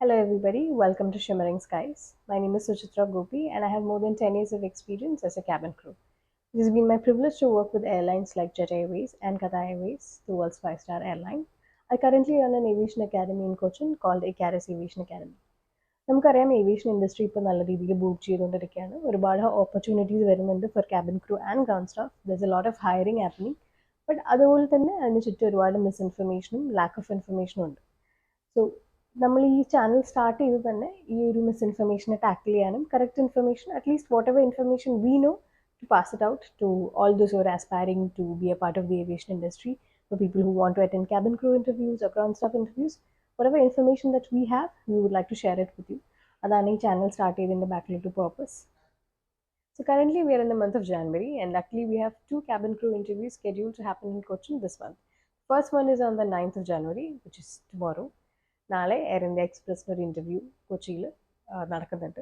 Hello everybody, welcome to Shimmering Skies. My name is Suchitra Gopi and I have more than 10 years of experience as a cabin crew. It has been my privilege to work with airlines like Jet Airways and Qatar Airways, the world's five-star airline. I currently run an aviation academy in Cochin called Airways Aviation Academy. നമുക്കറിയാം aviation industry ഇപ്പോൾ നല്ല രീതിയിൽ boom ചെയ്തുകൊണ്ടിരിക്കുകയാണ്. ഒരുപാട് opportunities വരുന്നുണ്ട് for cabin crew and ground staff. There's a lot of hiring happening. But അതുപോലെ തന്നെ അതിന് ചുറ്റും ഒരുപാട് മിസ്ഇൻഫർമേഷനും ലാക്ക് ഓഫ് ഇൻഫർമേഷനും ഉണ്ട്. സോ നമ്മൾ ഈ ചാനൽ സ്റ്റാർട്ട് ചെയ്ത് തന്നെ ഈ ഒരു മിസ്ഇൻഫർമേഷനെ ടാക്കിൾ ചെയ്യാനും correct information at least what ever information we know to pass it out to all those who are aspiring to be a part of the aviation industry, for people who want to attend cabin crew interviews or ground staff interviews. Whatever information that we have, we would like to share it with you. Adani channel started in the backlink to purpose. So currently we are in the month of January and luckily we have 2 cabin crew interviews scheduled to happen in Cochin this month. First one is on the 9th of January, which is tomorrow. നാളെ air India എക്സ്പ്രസിന് ഒരു interview കൊച്ചിയിൽ നടക്കുന്നുണ്ട്.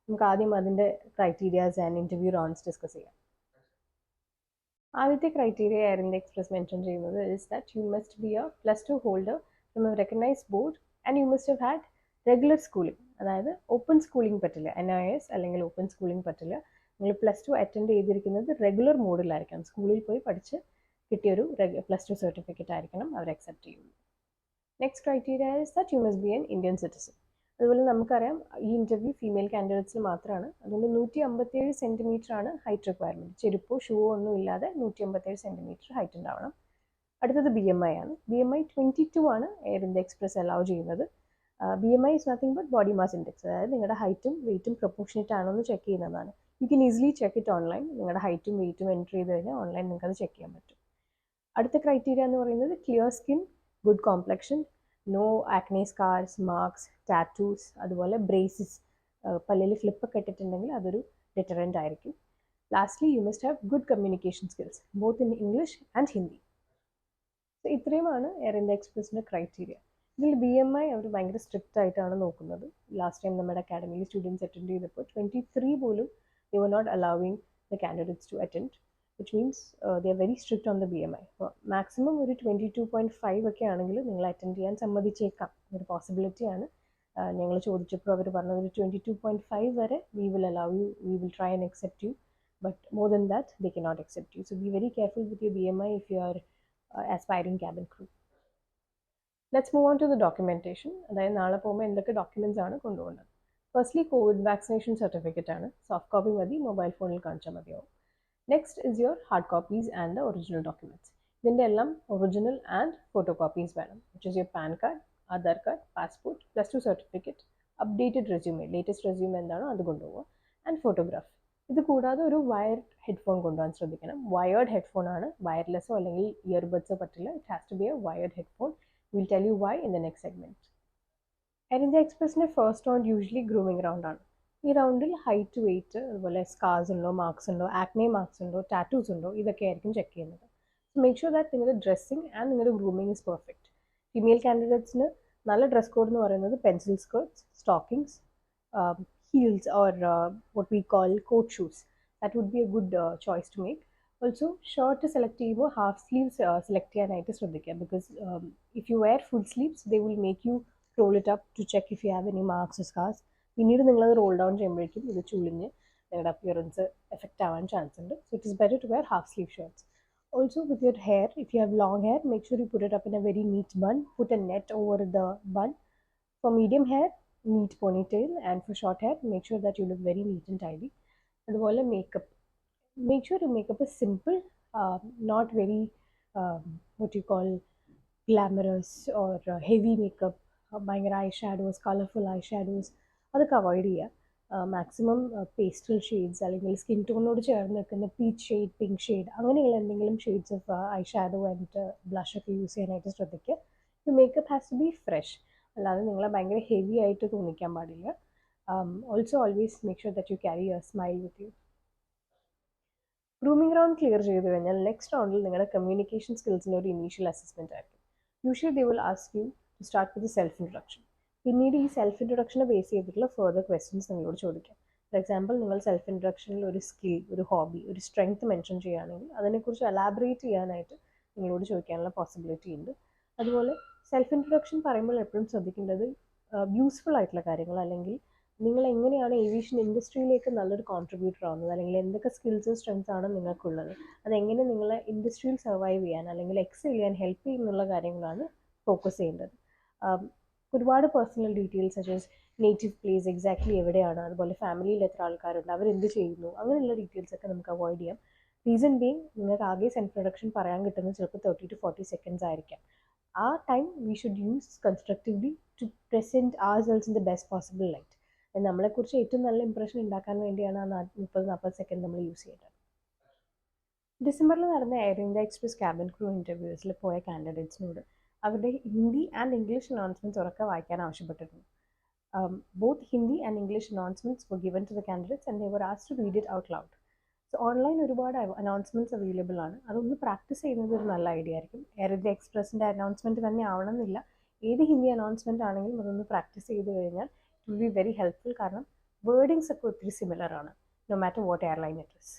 നമുക്ക് ആദ്യം അതിൻ്റെ criterias and interview rounds discuss ചെയ്യാം. ആദ്യത്തെ criteria air India express mention ചെയ്യുന്നത് is that you must be a +2 holder from a recognised board and you must have had regular schooling. അതായത് ഓപ്പൺ സ്കൂളിംഗ് പറ്റില്ല, NIS അല്ലെങ്കിൽ open schooling പറ്റില്ല. നിങ്ങൾ +2 attend ചെയ്തിരിക്കുന്നത് regular മോഡിലായിരിക്കണം. സ്കൂളിൽ പോയി പഠിച്ച് കിട്ടിയൊരു +2 സർട്ടിഫിക്കറ്റ് ആയിരിക്കണം അവർ അക്സെപ്റ്റ് ചെയ്യുന്നത്. Next criteria is that you must B an Indian citizen. അതുപോലെ നമുക്കറിയാം ഈ ഇൻ്റർവ്യൂ ഫീമെയിൽ കാൻഡിഡേറ്റ്സിന് മാത്രമാണ്. അതുകൊണ്ട് 157 സെൻറ്റിമീറ്റർ ആണ് ഹൈറ്റ് റിക്വയർമെൻറ്റ്. ചെരുപ്പോ ഷൂവോ ഒന്നും ഇല്ലാതെ 157 സെൻറ്റിമീറ്റർ ഹൈറ്റ് ഉണ്ടാവണം. അടുത്തത് BMI ആണ്. BMI 22 ആണ് എയർ ഇന്ത്യ എക്സ്പ്രസ് അലൗ ചെയ്യുന്നത്. BMI is nothing but body mass index. അതായത് നിങ്ങളുടെ ഹൈറ്റും വെയിറ്റും പ്രൊപ്പോർഷനേറ്റ് ആണോ എന്ന് ചെക്ക് ചെയ്യുന്നതാണ്. You can easily check it online. നിങ്ങളുടെ ഹൈറ്റും വെയിറ്റും എൻറ്റർ ചെയ്ത് കഴിഞ്ഞാൽ ഓൺലൈൻ നിങ്ങൾക്ക് അത് ചെക്ക് ചെയ്യാൻ പറ്റും. അടുത്ത ക്രൈറ്റീരിയ എന്ന് പറയുന്നത് clear skin, good complexion, no acne scars, marks, tattoos, അതുപോലെ ബ്രേസസ്, പല്ലിൽ ഫ്ലിപ്പൊക്കെ ഇട്ടിട്ടുണ്ടെങ്കിൽ അതൊരു ഡിറ്ററൻ്റ് ആയിരിക്കും. Lastly you must have good communication skills both in English and Hindi. So ഇത്രയുമാണ് എയർ ഇന്ത്യ എക്സ്പ്രസിൻ്റെ ക്രൈറ്റീരിയ. ഇതിൽ BMI അവർ ഭയങ്കര സ്ട്രിക്റ്റ് ആയിട്ടാണ് നോക്കുന്നത്. ലാസ്റ്റ് ടൈം നമ്മുടെ അക്കാഡമിയിൽ സ്റ്റുഡൻസ് അറ്റൻഡ് ചെയ്തപ്പോൾ 23 പോലും they were not allowing the candidates to attend, which means they are very strict on the BMI. Maximum ഒരു 22.5 ഒക്കെ ആണെങ്കിൽ നിങ്ങൾ അറ്റൻഡ് ചെയ്യാൻ സമ്മതിച്ചേക്കാം, ഒരു പോസിബിലിറ്റി ആണ്. ഞങ്ങൾ ചോദിച്ചപ്പോൾ അവർ പറഞ്ഞത് ഒരു 22.5 വരെ we will allow you, we will try and accept you, but more than that they cannot accept you. So be very careful with your BMI if you are aspiring cabin crew. Let's move on to the documentation. അതായത് നാളെ പോകുമ്പോൾ എന്തൊക്കെ documents ആണ് കൊണ്ടുപോകുന്നത്. Firstly Covid vaccination certificate ആണ്. Soft copy മതി, mobile ഫോണിൽ കാണിച്ചാൽ മതിയാവും. Next is your hard copies and the original documents. ഇതിൻ്റെ എല്ലാം ഒറിജിനൽ ആൻഡ് ഫോട്ടോ കോപ്പീസ് വേണം, which is your pan card, Aadhaar card, passport, +2 certificate, updated resume, latest resume എന്താണോ അത് കൊണ്ടുപോകുക, ആൻഡ് ഫോട്ടോഗ്രാഫ്. ഇത് കൂടാതെ ഒരു വയർഡ് ഹെഡ്ഫോൺ കൊണ്ടുപോകാൻ ശ്രദ്ധിക്കണം. വയേർഡ് ഹെഡ്ഫോൺ ആണ്, വയർലെസ്സോ അല്ലെങ്കിൽ ഇയർബഡ്സോ പറ്റില്ല. It has to be a wired headphone. Will tell you why in the next segment. Air India എക്സ്പ്രസിൻ്റെ ഫസ്റ്റ് റൗണ്ട് യൂഷ്വലി ഗ്രൂമിംഗ് റൗണ്ടാണ്. ഈ റൗണ്ടിൽ ഹൈറ്റ്, വെയിറ്റ്, അതുപോലെ സ്കാർസ് ഉണ്ടോ, മാർക്സ് ഉണ്ടോ, ആക്നെ മാർക്സ് ഉണ്ടോ, ടാറ്റൂസ് ഉണ്ടോ, ഇതൊക്കെ ആയിരിക്കും ചെക്ക് ചെയ്യുന്നത്. സോ മേക്ക് ഷുവർ ദാറ്റ് നിങ്ങളുടെ ഡ്രസ്സിങ് ആൻഡ് നിങ്ങളുടെ ഗ്രൂമിങ് ഇസ് പെർഫെക്റ്റ്. ഫീമെയിൽ കാൻഡിഡേറ്റ്സിന് നല്ല ഡ്രസ് കോഡ് എന്ന് പറയുന്നത് pencil skirts, stockings, heels or what we call coat shoes. That would be a good choice to make. Also shirt select ചെയ്യുമ്പോൾ half sleeves select ചെയ്യാനായിട്ട് ശ്രദ്ധിക്കുക. Because if you wear full sleeves they will make you roll it up to check if you have any marks, scars. പിന്നീട് നിങ്ങളത് roll down ചെയ്യുമ്പോഴേക്കും ഇത് ചുളിഞ്ഞ് നിങ്ങളുടെ appearance effect ആവാൻ ചാൻസ് ഉണ്ട്. So it is better to wear half sleeve shirts. Also with your hair, if you have long hair, make sure you put it up in a very neat bun. Put a net over the bun. For medium hair, neat ponytail, and for short hair, make sure that you look very neat and tidy. അതുപോലെ makeup. Make sure your makeup is simple, not very what you call glamorous or heavy makeup. ഭയങ്കര eye shadows, colourful eye shadows അതൊക്കെ avoid ചെയ്യുക. Maximum pastel shades അല്ലെങ്കിൽ skin ടോണിനോട് ചേർന്ന് നിൽക്കുന്ന peach shade, pink shade, അങ്ങനെയുള്ള എന്തെങ്കിലും shades of eye shadow and blush ഒക്കെ യൂസ് ചെയ്യാനായിട്ട് ശ്രദ്ധിക്കുക. You makeup has to be fresh, അല്ലാതെ നിങ്ങളെ ഭയങ്കര ഹെവി ആയിട്ട് തോന്നിക്കാൻ പാടില്ല. Also always make sure that you carry a smile with you. Grooming round clear ചെയ്ത് കഴിഞ്ഞാൽ നെക്സ്റ്റ് റൗണ്ടിൽ നിങ്ങളുടെ കമ്മ്യൂണിക്കേഷൻ സ്കിൽസിൻ്റെ ഒരു ഇനീഷ്യൽ അസസ്മെൻറ്റ് ആയിരിക്കും. Usually they will ask you to start with self introduction. പിന്നീട് ഈ സെൽഫ് ഇൻട്രൊഡക്ഷനെ ബേസ് ചെയ്തിട്ടുള്ള ഫർദർ ക്വസ്റ്റ്യൻസ് നിങ്ങളോട് ചോദിക്കാം. ഫോർ എക്സാമ്പിൾ, നിങ്ങൾ സെൽഫ് ഇൻട്രൊഡക്ഷനിൽ ഒരു സ്കിൽ, ഒരു ഹോബി, ഒരു സ്ട്രെങ്ത് മെൻഷൻ ചെയ്യുകയാണെങ്കിൽ അതിനെക്കുറിച്ച് എലാബറേറ്റ് ചെയ്യാനായിട്ട് നിങ്ങളോട് ചോദിക്കാനുള്ള പോസിബിലിറ്റി ഉണ്ട്. അതുപോലെ സെൽഫ് ഇൻട്രൊഡക്ഷൻ പറയുമ്പോൾ എപ്പോഴും ശ്രദ്ധിക്കേണ്ടത് യൂസ്ഫുൾ ആയിട്ടുള്ള കാര്യങ്ങൾ, അല്ലെങ്കിൽ നിങ്ങൾ എങ്ങനെയാണ് ഏവിയേഷൻ ഇൻഡസ്ട്രിയിലേക്ക് നല്ലൊരു കോൺട്രിബ്യൂട്ടർ ആവുന്നത്, അല്ലെങ്കിൽ എന്തൊക്കെ സ്കിൽസ് സ്ട്രെങ്സ് ആണ് നിങ്ങൾക്കുള്ളത്, അതെങ്ങനെ നിങ്ങളെ ഇൻഡസ്ട്രിയിൽ സർവൈവ് ചെയ്യാൻ അല്ലെങ്കിൽ എക്സൽ ചെയ്യാൻ ഹെൽപ്പ് ചെയ്യുന്നുള്ള കാര്യങ്ങളാണ് ഫോക്കസ് ചെയ്യേണ്ടത്. ഒരുപാട് personal details സജസ് native place exactly എവിടെയാണ്, അതുപോലെ ഫാമിലിയിൽ എത്ര ആൾക്കാരുണ്ട്, അവരെന്ത് ചെയ്യുന്നു, അങ്ങനെയുള്ള ഡീറ്റെയിൽസ് ഒക്കെ നമുക്ക് അവോയ്ഡ് ചെയ്യാം. റീസൺ ബീങ്, നിങ്ങൾക്ക് ആകെ സെൽഫ് ഇൻട്രൊഡക്ഷൻ പറയാൻ കിട്ടുന്നത് ചിലപ്പോൾ 30 to 40 seconds ആയിരിക്കാം. ആ time we should use constructively to present our selves in the best possible light. നമ്മളെക്കുറിച്ച് ഏറ്റവും നല്ല ഇംപ്രഷൻ ഉണ്ടാക്കാൻ വേണ്ടിയാണ് ആ 30-40 സെക്കൻഡ് നമ്മൾ യൂസ് ചെയ്യേണ്ടത്. ഡിസംബറിൽ നടന്ന air India express cabin crew ഇൻ്റർവ്യൂസിൽ പോയ കാൻഡിഡേറ്റ്സിനോട് അവരുടെ ഹിന്ദി ആൻഡ് ഇംഗ്ലീഷ് അനൗൺസ്മെൻറ്റ്സ് ഉറക്കെ വായിക്കാൻ ആവശ്യപ്പെട്ടിരുന്നു. Both Hindi and English announcements were given to the candidates and they were asked to read it out loud. So online ഒരുപാട് അനൗൺസ്മെൻറ്റ്സ് അവൈലബിൾ ആണ്. അതൊന്ന് പ്രാക്ടീസ് ചെയ്യുന്നത് ഒരു നല്ല ഐഡിയ ആയിരിക്കും. എയർ ഇന്ത്യ എക്സ്പ്രസിൻ്റെ അനൗൺസ്മെൻറ്റ് തന്നെ ആവണമെന്നില്ല, ഏത് ഹിന്ദി അനൗൺസ്മെൻറ്റ് ആണെങ്കിലും അതൊന്ന് പ്രാക്ടീസ് ചെയ്ത് കഴിഞ്ഞാൽ it will be very helpful. കാരണം വേർഡിങ്സ് ഒക്കെ ഒത്തിരി സിമിലർ ആണ്, no matter what airline it is.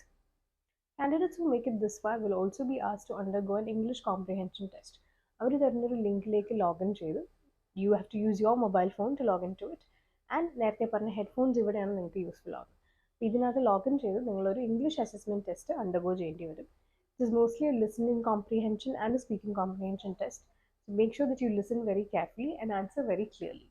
Candidates who make it this far will also be asked to undergo an English comprehension test. അവർ തരുന്നൊരു ലിങ്കിലേക്ക് ലോഗിൻ ചെയ്ത് you have to use your mobile phone to login to it, and നേരത്തെ പറഞ്ഞ headphones ഇവിടെയാണ് നിങ്ങൾക്ക് useful ആകുന്നത്. അപ്പോൾ ഇതിനകത്ത് ലോഗിൻ ചെയ്ത് നിങ്ങളൊരു ഇംഗ്ലീഷ് അസസ്മെൻറ്റ് ടെസ്റ്റ് അണ്ടർഗോ ചെയ്യേണ്ടി വരും. It is mostly A listening comprehension and A speaking comprehension test. So make sure that you listen very carefully and answer very clearly.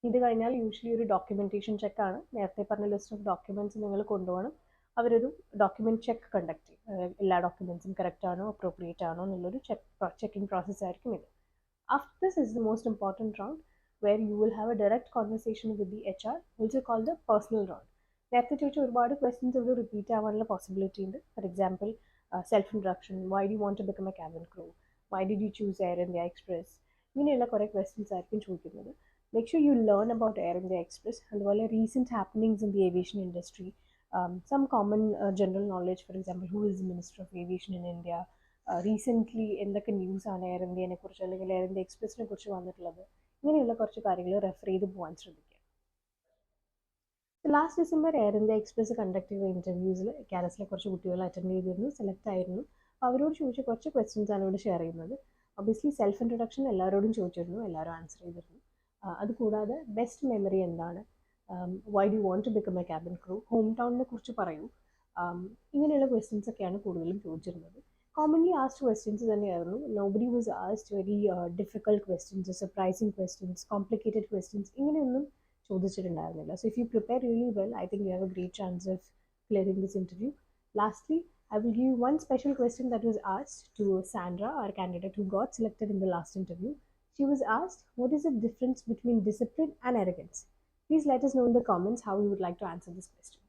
ഇത് കഴിഞ്ഞാൽ യൂഷ്വലി ഒരു ഡോക്യുമെൻറ്റേഷൻ ചെക്കാണ്. നേരത്തെ പറഞ്ഞ ലിസ്റ്റ് ഓഫ് ഡോക്യുമെൻറ്റ്സ് നിങ്ങൾ കൊണ്ടുപോകണം. അവരൊരു ഡോക്യുമെൻറ്റ് ചെക്ക് കണ്ടക്ട് ചെയ്യും, എല്ലാ ഡോക്യുമെൻറ്റ്സും കറക്റ്റ് ആണോ അപ്രോപ്രിയേറ്റ് ആണോ എന്നുള്ളൊരു ചെക്കിംഗ് പ്രോസസ് ആയിരിക്കും ഇത്. After this is the most important round, where you will have a direct conversation with the HR, also called the personal round. നേരത്തെ ചോദിച്ച ഒരുപാട് ക്വസ്റ്റ്യൻസ് ഇവിടെ റിപ്പീറ്റ് ആവാനുള്ള പോസിബിലിറ്റി ഉണ്ട്. For example, self introduction, why do want to become a cabin crew, why did you choose air India express, ഇങ്ങനെയുള്ള കുറേ questions ആയിരിക്കും ചോദിക്കുന്നത്. Make sure you learn about air India express, അതുപോലെ recent happenings in the aviation industry, some common general knowledge, for example, who is the Minister of Aviation in India, recently എന്തൊക്കെ ന്യൂസാണ് air ഇന്ത്യനെ കുറിച്ച് അല്ലെങ്കിൽ air India എക്സ്പ്രസിനെ കുറിച്ച് വന്നിട്ടുള്ളത്, ഇങ്ങനെയുള്ള കുറച്ച് കാര്യങ്ങൾ റെഫർ ചെയ്ത് പോകാൻ ശ്രദ്ധിക്കുക. Last December air India express conduct ചെയ്ത ഇൻ്റർവ്യൂസിൽ കാനസിലെ കുറച്ച് കുട്ടികൾ അറ്റൻഡ് ചെയ്തിരുന്നു, സെലക്ട് ആയിരുന്നു. അവരോട് ചോദിച്ച കുറച്ച് ക്വസ്റ്റ്യൻസ് ആണ് ഇവിടെ ഷെയർ ചെയ്യുന്നത്. ഒബ്വിയസ്ലി സെൽഫ് ഇൻട്രൊഡക്ഷൻ എല്ലാവരോടും ചോദിച്ചിരുന്നു, എല്ലാവരും ആൻസർ ചെയ്തിരുന്നു. അതുകൂടാതെ ബെസ്റ്റ് മെമ്മറി എന്താണ്, why do want to become a cabin crew, home ടൗണിനെ കുറിച്ച് പറയൂ, ഇങ്ങനെയുള്ള ക്വസ്റ്റ്യൻസ് ഒക്കെയാണ് കൂടുതലും ചോദിച്ചിരുന്നത്. കോമൺലി ആസ്ഡ് ക്വസ്റ്റ്യൻസ് തന്നെയായിരുന്നു. Nobody was asked very difficult questions, surprising questions, complicated questions, ഇങ്ങനെയൊന്നും ചോദിച്ചിട്ടുണ്ടായിരുന്നില്ല. So if you prepare really well, I think you have a great chance of clearing this interview. Lastly, I will give you one special question that was asked to Sandra, our candidate who got selected in the last interview. She was asked, what is the difference between discipline and arrogance? Please let us know in the comments how you would like to answer this question.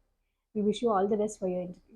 We wish you all the best for your interview.